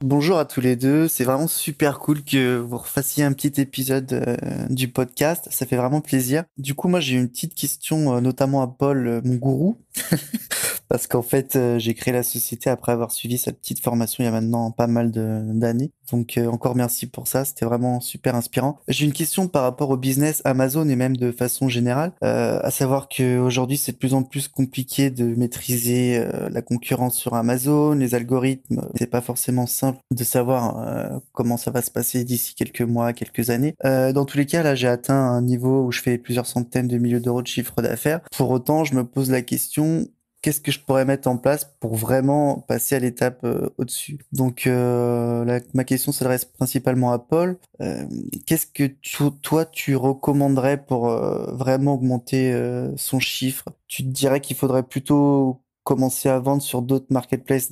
Bonjour à tous les deux, c'est vraiment super cool que vous refassiez un petit épisode du podcast, ça fait vraiment plaisir. Du coup, moi j'ai une petite question notamment à Paul, mon gourou, parce qu'en fait j'ai créé la société après avoir suivi cette petite formation il y a maintenant pas mal d'années. Donc encore merci pour ça, c'était vraiment super inspirant. J'ai une question par rapport au business Amazon et même de façon générale, à savoir qu'aujourd'hui c'est de plus en plus compliqué de maîtriser la concurrence sur Amazon, les algorithmes. C'est pas forcément simple de savoir comment ça va se passer d'ici quelques mois, quelques années. Dans tous les cas, là j'ai atteint un niveau où je fais plusieurs centaines de milliers d'euros de chiffre d'affaires. Pour autant, je me pose la question, qu'est-ce que je pourrais mettre en place pour vraiment passer à l'étape au-dessus. Donc ma question s'adresse principalement à Paul. Qu'est-ce que toi tu recommanderais pour vraiment augmenter son chiffre? Tu te dirais qu'il faudrait plutôt commencer à vendre sur d'autres marketplaces,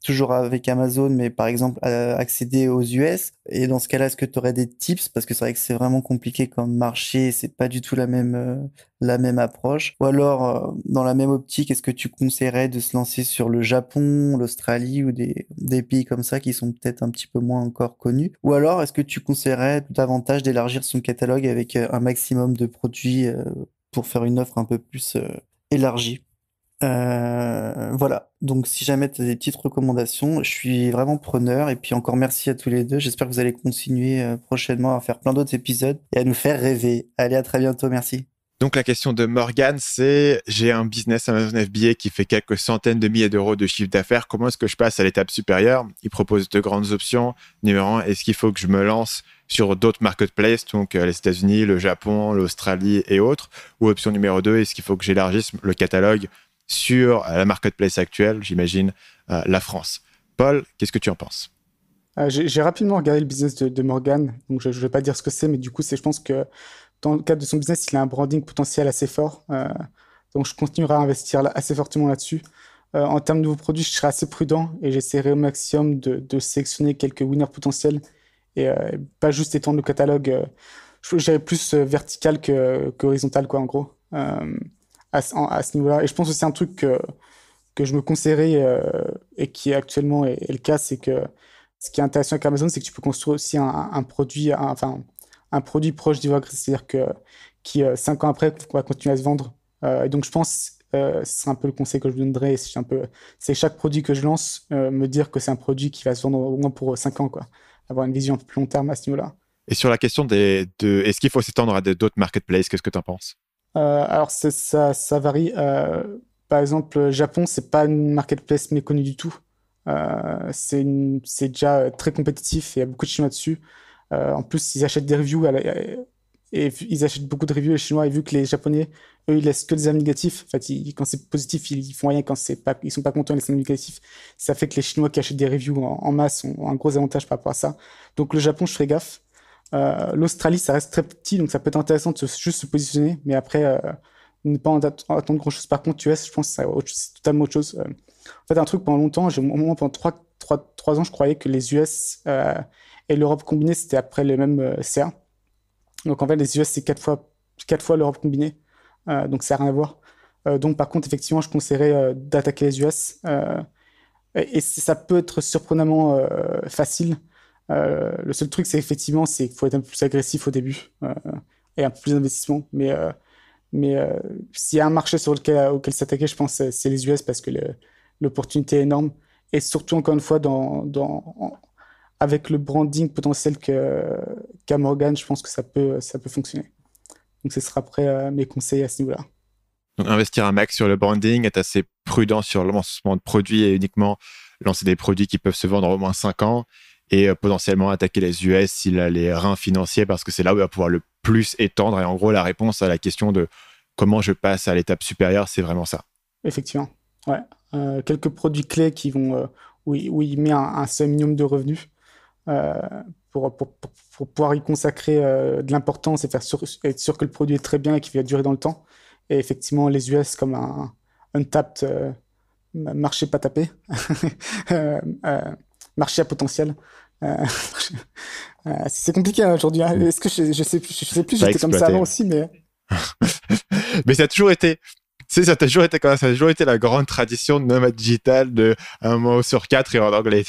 toujours avec Amazon, mais par exemple accéder aux US. Et dans ce cas-là, est-ce que tu aurais des tips? Parce que c'est vrai que c'est vraiment compliqué comme marché, c'est pas du tout la même approche. Ou alors, dans la même optique, est-ce que tu conseillerais de se lancer sur le Japon, l'Australie ou des pays comme ça qui sont peut-être un petit peu moins encore connus? Ou alors, est-ce que tu conseillerais davantage d'élargir son catalogue avec un maximum de produits pour faire une offre un peu plus élargie? Voilà. Donc, si jamais tu as des petites recommandations, je suis vraiment preneur. Et puis encore merci à tous les deux. J'espère que vous allez continuer prochainement à faire plein d'autres épisodes et à nous faire rêver. Allez, à très bientôt. Merci. Donc la question de Morgan, c'est j'ai un business Amazon FBA qui fait quelques centaines de milliers d'euros de chiffre d'affaires. Comment est-ce que je passe à l'étape supérieure? Il propose deux grandes options. Numéro un, est-ce qu'il faut que je me lance sur d'autres marketplaces, donc les États-Unis, le Japon, l'Australie et autres? Ou option numéro 2, est-ce qu'il faut que j'élargisse le catalogue sur la marketplace actuelle, j'imagine, la France? Paul, qu'est-ce que tu en penses? J'ai rapidement regardé le business de Morgan, donc je ne vais pas dire ce que c'est, mais du coup, je pense que dans le cadre de son business, il a un branding potentiel assez fort. Donc, je continuerai à investir assez fortement là-dessus. En termes de nouveaux produits, je serai assez prudent et j'essaierai au maximum de sélectionner quelques winners potentiels et pas juste étendre le catalogue. Je dirais plus vertical que horizontal, quoi, en gros, à ce niveau-là. Et je pense que c'est un truc que je me conseillerais et qui actuellement est le cas, c'est que ce qui est intéressant avec Amazon, c'est que tu peux construire aussi un produit, un produit proche du VOG, c'est-à-dire qui, 5 ans après, va continuer à se vendre. Et donc, je pense, ce serait un peu le conseil que je vous donnerais, c'est chaque produit que je lance, me dire que c'est un produit qui va se vendre au moins pour 5 ans, quoi. Avoir une vision un peu plus long terme à ce niveau-là. Et sur la question est-ce qu'il faut s'étendre à d'autres marketplaces, qu'est-ce que tu en penses? Alors, ça varie. Par exemple, Japon, c'est pas une marketplace méconnue du tout. C'est déjà très compétitif et il y a beaucoup de Chinois dessus. En plus, ils achètent des reviews et ils achètent beaucoup de reviews les Chinois et vu que les Japonais, eux, ils laissent que des avis négatifs. En fait, quand c'est positif, ils font rien. Quand c'est pas, ils sont pas contents, ils laissent un avis négatif. Ça fait que les Chinois qui achètent des reviews en masse ont un gros avantage par rapport à ça. Donc le Japon, je ferai gaffe. L'Australie, ça reste très petit, donc ça peut être intéressant de juste se positionner, mais après, ne pas attendre grand-chose. Par contre, US, je pense que c'est totalement autre chose. En fait, un truc pendant longtemps, au moment pendant 3 ans, je croyais que les US et l'Europe combinée, c'était après le même CA. Donc en fait, les US, c'est 4 fois l'Europe combinée, donc ça n'a rien à voir. Donc par contre, effectivement, je conseillerais d'attaquer les US. Et ça peut être surprenamment facile. Le seul truc, c'est effectivement, c'est qu'il faut être un peu plus agressif au début et un peu plus d'investissement. Mais s'il y a un marché auquel s'attaquer, je pense que c'est les US parce que l'opportunité est énorme. Et surtout, encore une fois, avec le branding potentiel qu'a Morgan, je pense que ça peut fonctionner. Donc, ce sera après mes conseils à ce niveau-là. Donc, investir un max sur le branding, être assez prudent sur le lancement de produits et uniquement lancer des produits qui peuvent se vendre au moins 5 ans et potentiellement attaquer les US s'il a les reins financiers parce que c'est là où il va pouvoir le plus étendre. Et en gros, la réponse à la question de comment je passe à l'étape supérieure, c'est vraiment ça. Effectivement. Ouais. Quelques produits clés où il met un seuil minimum de revenus euh, pour pouvoir y consacrer de l'importance et être sûr que le produit est très bien et qu'il va durer dans le temps. Et effectivement, les US comme un untapped marché pas tapé, euh, euh, marché à potentiel. Euh, c'est compliqué hein, aujourd'hui. Hein. Est-ce que je sais plus, Pas j'étais comme ça avant exploité. aussi, mais Mais ça a toujours été sais, ça a toujours été comme ça. Ça a toujours été la grande tradition de nomade digital de un mot sur 4 et en anglais.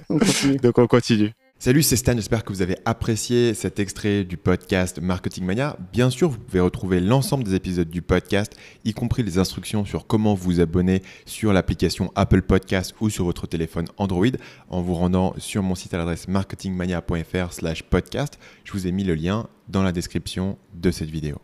On continue. Donc, on continue. Salut, c'est Stan, j'espère que vous avez apprécié cet extrait du podcast Marketing Mania. Bien sûr, vous pouvez retrouver l'ensemble des épisodes du podcast, y compris les instructions sur comment vous abonner sur l'application Apple Podcast ou sur votre téléphone Android en vous rendant sur mon site à l'adresse marketingmania.fr/podcast. Je vous ai mis le lien dans la description de cette vidéo.